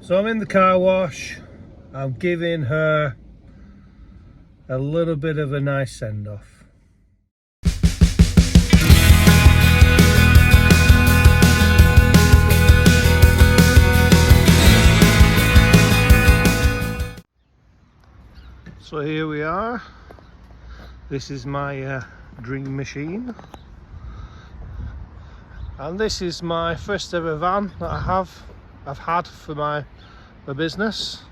So I'm in the car wash. I'm giving her a little bit of a nice send-off. So here we are. This is my dream machine. And this is my first ever van that I've had for my business.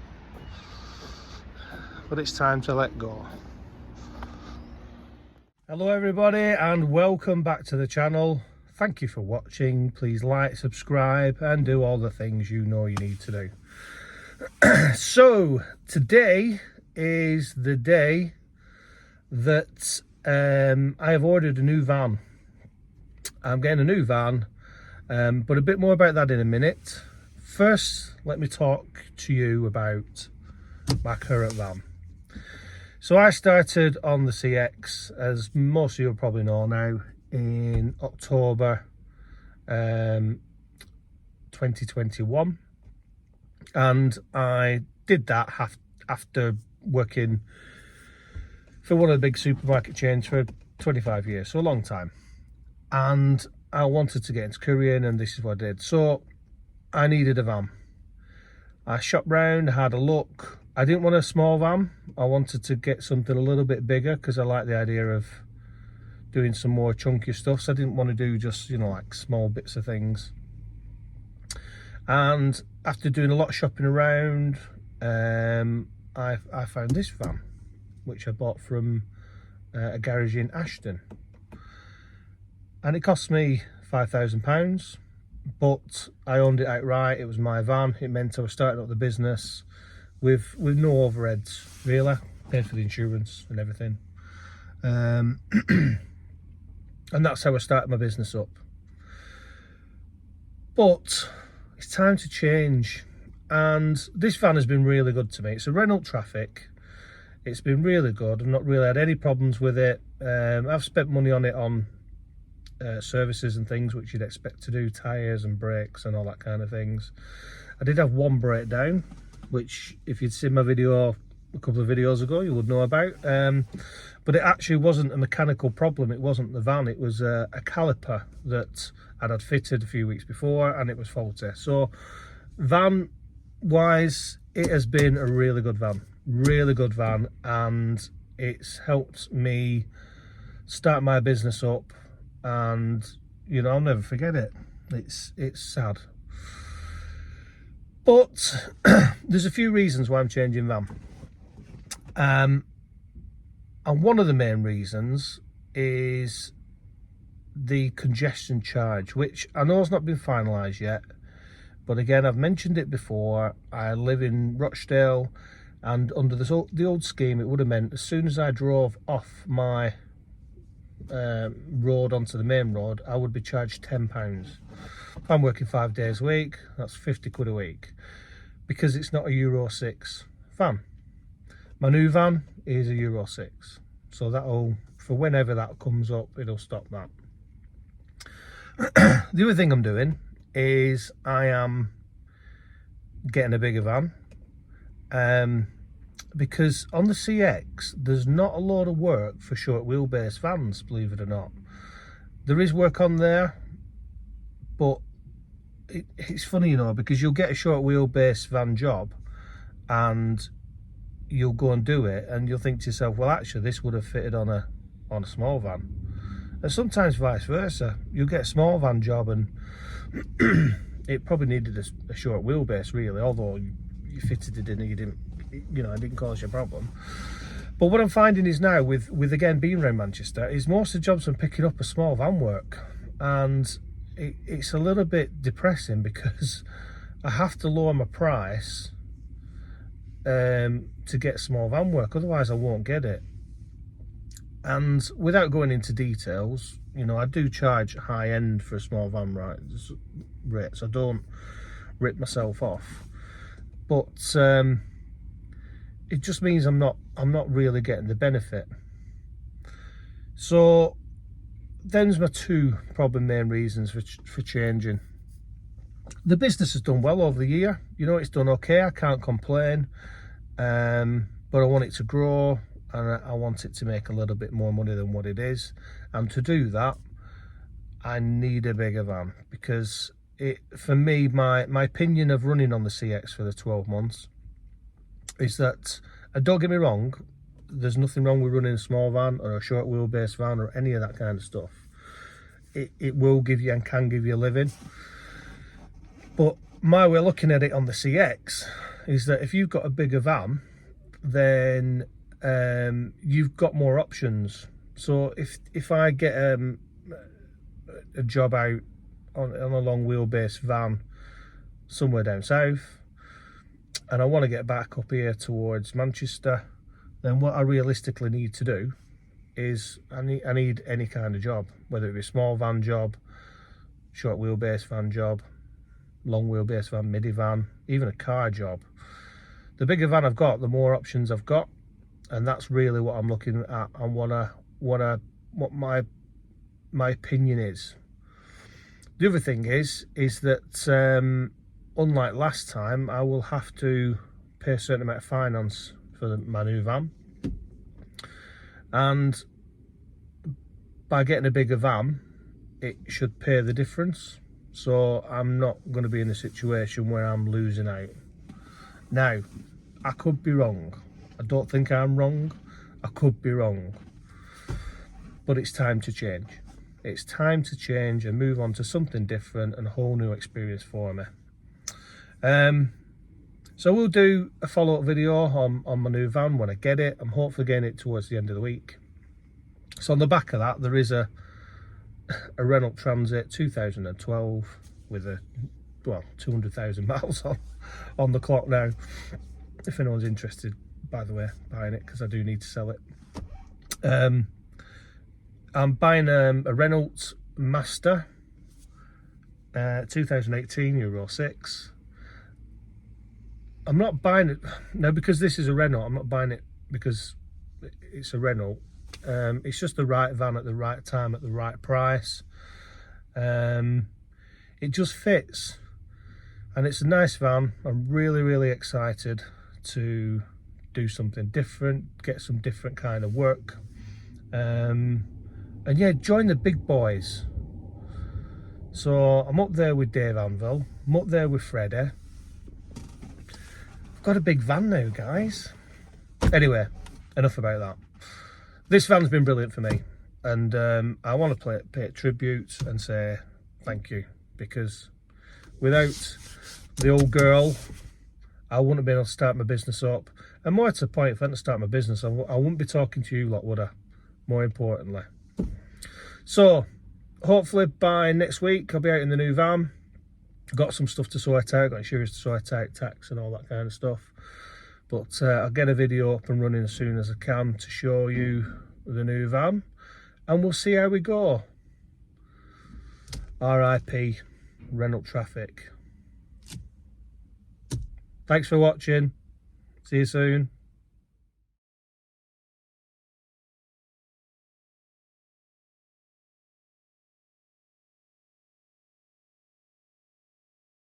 But it's time to let go. Hello everybody and welcome back to the channel. Thank you for watching. Please like, subscribe and do all the things you know you need to do. So today is the day that I have ordered a new van. I'm getting a new van, but a bit more about that in a minute. First, let me talk to you about my current van. So I started on the CX, as most of you probably know now, in October 2021, and I did that after working for one of the big supermarket chains for 25 years, so a long time. And I wanted to get into couriering, and this is what I did. So I needed a van. I shopped round, had a look. I didn't want a small van. I wanted to get something a little bit bigger because I like the idea of doing some more chunky stuff. So I didn't want to do just, like small bits of things. And after doing a lot of shopping around, I found this van, which I bought from a garage in Ashton. And it cost me £5,000, but I owned it outright. It was my van. It meant I was starting up the business with no overheads, really. Paid for the insurance and everything. And that's how I started my business up. But it's time to change. And this van has been really good to me. It's a Renault Traffic. It's been really good. I've not really had any problems with it. I've spent money on it on services and things which you'd expect to do, tyres and brakes and all that kind of things. I did have one breakdown, which if you'd seen my video a couple of videos ago you would know about, but it actually wasn't a mechanical problem. It wasn't the van, it was a caliper that I'd had fitted a few weeks before and it was faulty. So van wise, it has been a really good van, and it's helped me start my business up. And I'll never forget it. It's sad, but there's a few reasons why I'm changing van, and one of the main reasons is the congestion charge, which I know has not been finalised yet, but again, I've mentioned it before. I live in Rochdale, and under the old scheme, it would have meant as soon as I drove off my road onto the main road, I would be charged £10. If I'm working 5 days a week, that's 50 quid a week, because it's not a Euro 6 van. My new van is a Euro 6, so that'll, for whenever that comes up, it'll stop that. The other thing I'm doing is I am getting a bigger van, because on the CX there's not a lot of work for short wheelbase vans, believe it or not. There is work on there, but it's funny, because you'll get a short wheelbase van job and you'll go and do it and you'll think to yourself, well, actually this would have fitted on a small van. And sometimes vice versa, you'll get a small van job and it probably needed a short wheelbase, really, although you fitted it in and you didn't, it didn't cause you a problem. But what I'm finding is now, with again being around Manchester, is most of the jobs I'm picking up are small van work, and it's a little bit depressing because I have to lower my price to get small van work, otherwise I won't get it. And without going into details, I do charge high end for a small van rates. I don't rip myself off, but it just means I'm not really getting the benefit. So them's my two probably main reasons for changing. The business has done well over the year. You know, it's done okay. I can't complain. But I want it to grow, and I want it to make a little bit more money than what it is. And to do that, I need a bigger van, because for me, my opinion of running on the CX for the 12 months is that, don't get me wrong, there's nothing wrong with running a small van or a short wheelbase van or any of that kind of stuff. It will give you and can give you a living. But my way of looking at it on the CX is that if you've got a bigger van, then you've got more options. So if I get a job out on a long wheelbase van somewhere down south, and I want to get back up here towards Manchester, then what I realistically need to do is I need any kind of job, whether it be a small van job, short wheelbase van job, long wheelbase van, minivan, even a car job. The bigger van I've got, the more options I've got, and that's really what I'm looking at and what my opinion is. The other thing is that unlike last time, I will have to pay a certain amount of finance for my new van, and by getting a bigger van, it should pay the difference. So I'm not going to be in a situation where I'm losing out. Now, I could be wrong. I don't think I'm wrong. I could be wrong. But it's time to change. It's time to change and move on to something different and a whole new experience for me. So we'll do a follow-up video on my new van when I get it. I'm hopefully getting it towards the end of the week. So on the back of that, there is a Renault Transit 2012 with 200,000 miles on the clock now. If anyone's interested, by the way, buying it, because I do need to sell it. I'm buying a Renault Master 2018 Euro 6. I'm not buying it now because this is a Renault. I'm not buying it because it's a Renault. It's just the right van at the right time at the right price. It just fits, and it's a nice van. I'm really excited to do something different, get some different kind of work, and yeah, join the big boys. So I'm up there with Dave Anvil, I'm up there with Freddie. I've got a big van now, guys. Anyway, enough about that. This van's been brilliant for me, and I want to pay it tribute and say thank you, because without the old girl, I wouldn't have been able to start my business up. And more to the point, if I hadn't started my business, I wouldn't be talking to you lot, would I? More importantly. So, hopefully by next week, I'll be out in the new van. Got some stuff to sort out, got insurance to sort out, tax and all that kind of stuff. But I'll get a video up and running as soon as I can to show you the new van, and we'll see how we go. RIP Renault Traffic. Thanks for watching. See you soon.